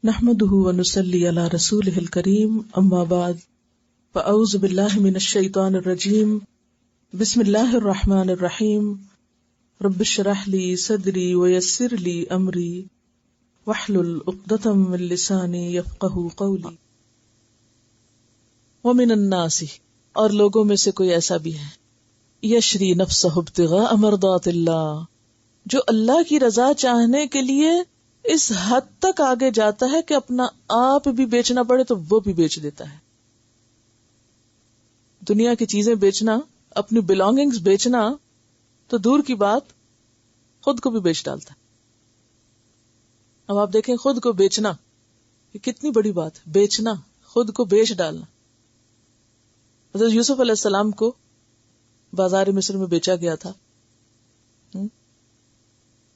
نحمده ونصلي على رسوله الكريم اما بعد فاعوذ بالله من الشيطان الرجيم بسم الله الرحمن الرحيم رب اشرح لي صدري ويسر لي امري واحلل عقدة من لساني يفقهوا قولي ومن الناس، اور لوگوں میں سے کوئی ایسا بھی ہے، یشری نفسہ ابتغاء مرضات اللہ، جو اللہ کی رضا چاہنے کے لیے اس حد تک آگے جاتا ہے کہ اپنا آپ بھی بیچنا پڑے تو وہ بھی بیچ دیتا ہے۔ دنیا کی چیزیں بیچنا، اپنی بلانگنگز بیچنا تو دور کی بات، خود کو بھی بیچ ڈالتا ہے۔ اب آپ دیکھیں خود کو بیچنا یہ کتنی بڑی بات ہے، بیچنا، خود کو بیچ ڈالنا۔ حضرت یوسف علیہ السلام کو بازار مصر میں بیچا گیا تھا،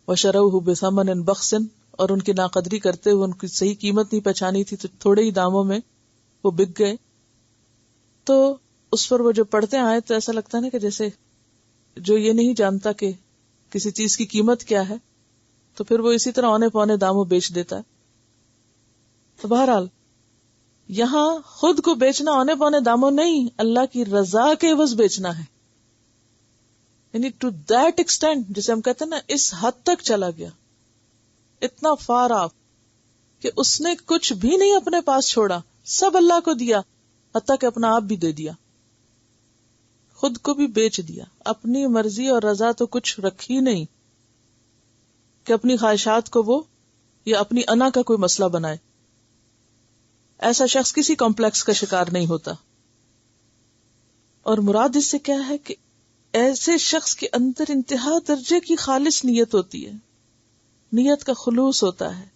وَشَرَوْهُ بِثَمَنٍ بَخْسٍ، اور ان کی ناقدری کرتے ہوئے ان کی صحیح قیمت نہیں پہچانی تھی تو تھوڑے ہی داموں میں وہ بک گئے۔ تو اس پر وہ جو پڑھتے آئے تو ایسا لگتا ہے نا کہ جیسے جو یہ نہیں جانتا کہ کسی چیز کی قیمت کیا ہے تو پھر وہ اسی طرح اونے پونے داموں بیچ دیتا ہے۔ تو بہرحال یہاں خود کو بیچنا اونے پونے داموں نہیں، اللہ کی رضا کے عوض بیچنا ہے، یعنی ٹو دیٹ ایکسٹینٹ، جسے ہم کہتے ہیں نا اس حد تک چلا گیا، اتنا فار آف کہ اس نے کچھ بھی نہیں اپنے پاس چھوڑا، سب اللہ کو دیا، حتیٰ کہ اپنا آپ بھی دے دیا، خود کو بھی بیچ دیا، اپنی مرضی اور رضا تو کچھ رکھی نہیں کہ اپنی خواہشات کو وہ یا اپنی انا کا کوئی مسئلہ بنائے۔ ایسا شخص کسی کمپلیکس کا شکار نہیں ہوتا۔ اور مراد اس سے کیا ہے کہ ایسے شخص کے اندر انتہا درجے کی خالص نیت ہوتی ہے، نیت کا خلوص ہوتا ہے،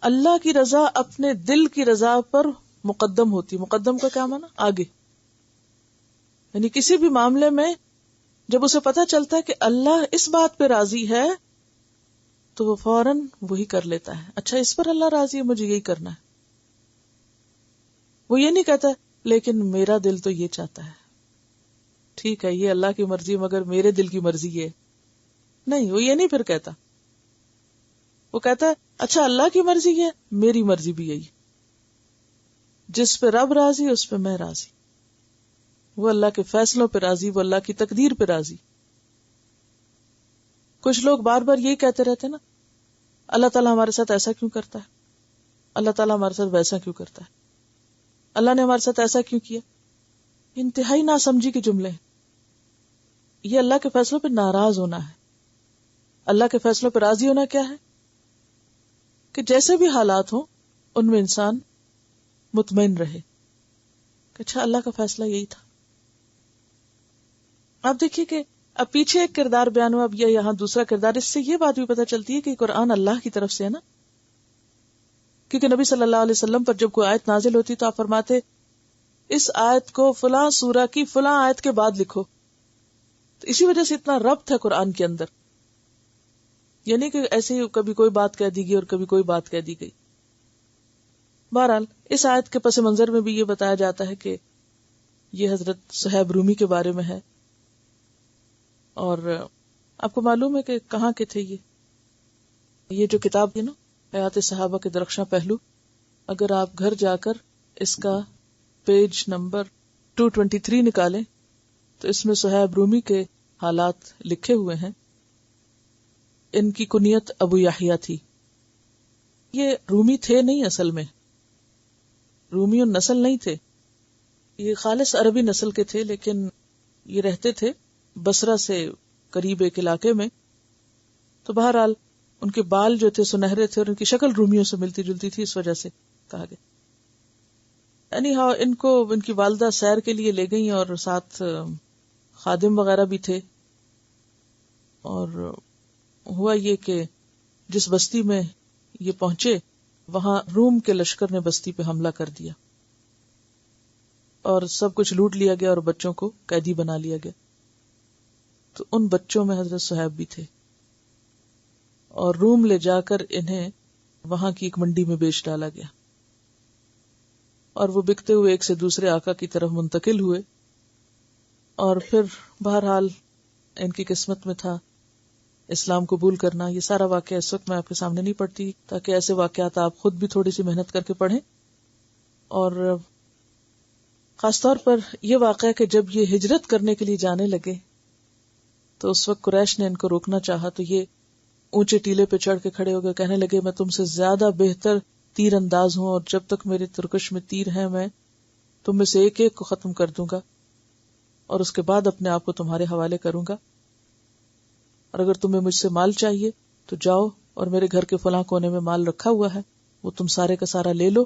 اللہ کی رضا اپنے دل کی رضا پر مقدم ہوتی۔ مقدم کا کیا معنی؟ آگے، یعنی کسی بھی معاملے میں جب اسے پتہ چلتا ہے کہ اللہ اس بات پہ راضی ہے تو وہ فوراً وہی کر لیتا ہے، اچھا اس پر اللہ راضی ہے، مجھے یہی کرنا ہے۔ وہ یہ نہیں کہتا لیکن میرا دل تو یہ چاہتا ہے، ٹھیک ہے یہ اللہ کی مرضی مگر میرے دل کی مرضی یہ نہیں، وہ یہ نہیں پھر کہتا، وہ کہتا ہے اچھا اللہ کی مرضی ہے، میری مرضی بھی یہی، جس پہ رب راضی اس پہ میں راضی، وہ اللہ کے فیصلوں پہ راضی، وہ اللہ کی تقدیر پہ راضی۔ کچھ لوگ بار بار یہی کہتے رہتے نا، اللہ تعالیٰ ہمارے ساتھ ایسا کیوں کرتا ہے، اللہ تعالیٰ ہمارے ساتھ ویسا کیوں کرتا ہے، اللہ نے ہمارے ساتھ ایسا کیوں کیا۔ انتہائی ناسمجھی کے جملے ہیں۔ یہ اللہ کے فیصلوں پہ ناراض ہونا ہے۔ اللہ کے فیصلوں پہ راضی ہونا کیا ہے کہ جیسے بھی حالات ہوں ان میں انسان مطمئن رہے کہ اچھا اللہ کا فیصلہ یہی تھا۔ آپ دیکھیے کہ اب پیچھے ایک کردار بیان ہوا، اب یہ یہاں دوسرا کردار، اس سے یہ بات بھی پتہ چلتی ہے کہ قرآن اللہ کی طرف سے ہے نا، کیونکہ نبی صلی اللہ علیہ وسلم پر جب کوئی آیت نازل ہوتی تو آپ فرماتے اس آیت کو فلاں سورہ کی فلاں آیت کے بعد لکھو، تو اسی وجہ سے اتنا ربط ہے قرآن کے اندر، یعنی کہ ایسے ہی کبھی کوئی بات کہہ دی گئی اور کبھی کوئی بات کہہ دی گئی۔ بہرحال اس آیت کے پس منظر میں بھی یہ بتایا جاتا ہے کہ یہ حضرت صہیب رومی کے بارے میں ہے، اور آپ کو معلوم ہے کہ کہاں کے تھے یہ جو کتاب ہے نا حیات صحابہ کے درخشاں پہلو، اگر آپ گھر جا کر اس کا پیج نمبر 223 نکالیں تو اس میں صہیب رومی کے حالات لکھے ہوئے ہیں۔ ان کی کنیت ابو یحییٰ تھی۔ یہ رومی تھے نہیں، اصل میں رومی نسل نہیں تھے، یہ خالص عربی نسل کے تھے، لیکن یہ رہتے تھے بصرہ سے قریب ایک علاقے میں۔ تو بہرحال ان کے بال جو تھے سنہرے تھے اور ان کی شکل رومیوں سے ملتی جلتی تھی، اس وجہ سے کہا گیا۔ یعنی ہاں ان کو ان کی والدہ سیر کے لیے لے گئیں اور ساتھ خادم وغیرہ بھی تھے، اور ہوا یہ کہ جس بستی میں یہ پہنچے وہاں روم کے لشکر نے بستی پہ حملہ کر دیا اور سب کچھ لوٹ لیا گیا اور بچوں کو قیدی بنا لیا گیا۔ تو ان بچوں میں حضرت صہیب بھی تھے، اور روم لے جا کر انہیں وہاں کی ایک منڈی میں بیچ ڈالا گیا، اور وہ بکتے ہوئے ایک سے دوسرے آقا کی طرف منتقل ہوئے، اور پھر بہرحال ان کی قسمت میں تھا اسلام قبول کرنا، یہ سارا واقعہ اس وقت میں آپ کے سامنے نہیں پڑھتی تاکہ ایسے واقعات آپ خود بھی تھوڑی سی محنت کر کے پڑھیں. اور خاص طور پر یہ واقعہ کہ جب یہ ہجرت کرنے کے لیے جانے لگے تو اس وقت قریش نے ان کو روکنا چاہا، تو یہ اونچے ٹیلے پہ چڑھ کے کھڑے ہو گئے، کہنے لگے میں تم سے زیادہ بہتر تیر انداز ہوں، اور جب تک میرے ترکش میں تیر ہیں میں تم میں سے ایک ایک کو ختم کر دوں گا، اور اس کے بعد اپنے آپ کو تمہارے حوالے کروں گا، اور اگر تمہیں مجھ سے مال چاہیے تو جاؤ اور میرے گھر کے فلاں کونے میں مال رکھا ہوا ہے، وہ تم سارے کا سارا لے لو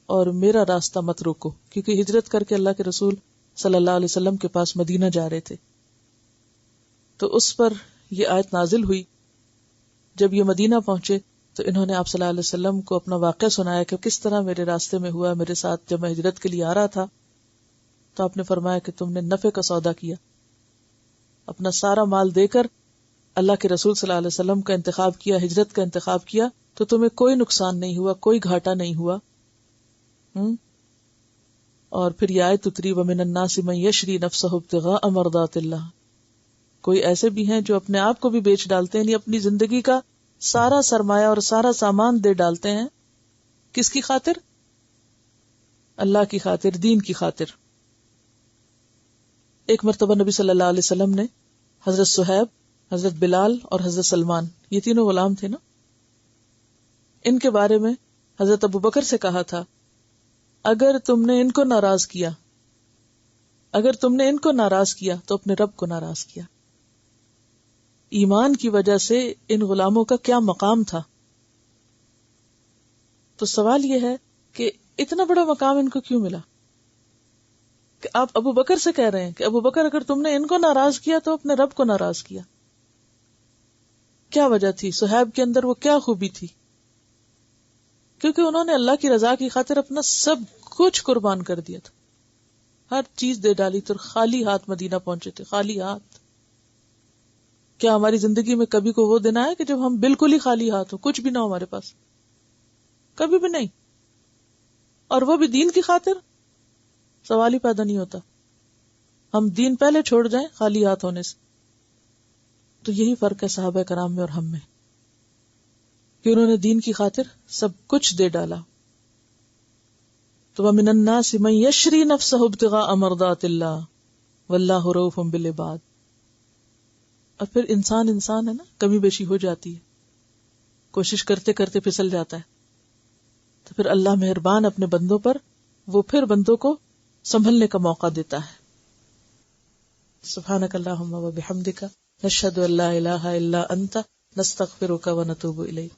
اور میرا راستہ مت روکو، کیونکہ ہجرت کر کے اللہ کے رسول صلی اللہ علیہ وسلم کے پاس مدینہ جا رہے تھے. تو اس پر یہ آیت نازل ہوئی. جب یہ مدینہ پہنچے تو انہوں نے آپ صلی اللہ علیہ وسلم کو اپنا واقعہ سنایا کہ کس طرح میرے راستے میں ہوا میرے ساتھ جب میں ہجرت کے لیے آ رہا تھا. تو آپ نے فرمایا کہ تم نے نفع کا سودا کیا، اپنا سارا مال دے کر اللہ کے رسول صلی اللہ علیہ وسلم کا انتخاب کیا، ہجرت کا انتخاب کیا، تو تمہیں کوئی نقصان نہیں ہوا، کوئی گھاٹا نہیں ہوا. اور پھر یہ آیت اتری وَمِنَ النَّاسِ مَن يَشْرِي نَفْسَهُ ابْتِغَاءَ مَرْضَاتِ اللَّهِ. کوئی ایسے بھی ہیں جو اپنے آپ کو بھی بیچ ڈالتے ہیں، یعنی اپنی زندگی کا سارا سرمایہ اور سارا سامان دے ڈالتے ہیں. کس کی خاطر؟ اللہ کی خاطر، دین کی خاطر. ایک مرتبہ نبی صلی اللہ علیہ وسلم نے حضرت صہیب، حضرت بلال اور حضرت سلمان، یہ تینوں غلام تھے نا، ان کے بارے میں حضرت ابو بکر سے کہا تھا اگر تم نے ان کو ناراض کیا، اگر تم نے ان کو ناراض کیا تو اپنے رب کو ناراض کیا. ایمان کی وجہ سے ان غلاموں کا کیا مقام تھا. تو سوال یہ ہے کہ اتنا بڑا مقام ان کو کیوں ملا کہ آپ ابو بکر سے کہہ رہے ہیں کہ ابو بکر اگر تم نے ان کو ناراض کیا تو اپنے رب کو ناراض کیا. کیا وجہ تھی؟ صہیب کے اندر وہ کیا خوبی تھی؟ کیونکہ انہوں نے اللہ کی رضا کی خاطر اپنا سب کچھ قربان کر دیا تھا، ہر چیز دے ڈالی تو خالی ہاتھ مدینہ پہنچے تھے، خالی ہاتھ. کیا ہماری زندگی میں کبھی کو وہ دن آیا کہ جب ہم بالکل ہی خالی ہاتھ ہو، کچھ بھی نہ ہو ہمارے پاس؟ کبھی بھی نہیں. اور وہ بھی دین کی خاطر؟ سوال ہی پیدا نہیں ہوتا. ہم دین پہلے چھوڑ جائیں خالی ہاتھ ہونے سے. تو یہی فرق ہے صحابہ کرام میں اور ہم میں کہ انہوں نے دین کی خاطر سب کچھ دے ڈالا. تو وَمِنَ النَّاسِ مَن يَشْرِي نَفْسَهُ ابْتِغَاءَ مَرْضَاتِ اللَّهِ وَاللَّهُ رَءُوفٌ بِالْعِبَادِ. اور پھر انسان ہے نا، کمی بیشی ہو جاتی ہے، کوشش کرتے کرتے پھسل جاتا ہے، تو پھر اللہ مہربان اپنے بندوں پر، وہ پھر بندوں کو سنبھلنے کا موقع دیتا ہے. سبحانک اللہم و بحمدک نشہد ان لا الہ الا انت نستغفرک و نتوب الیک.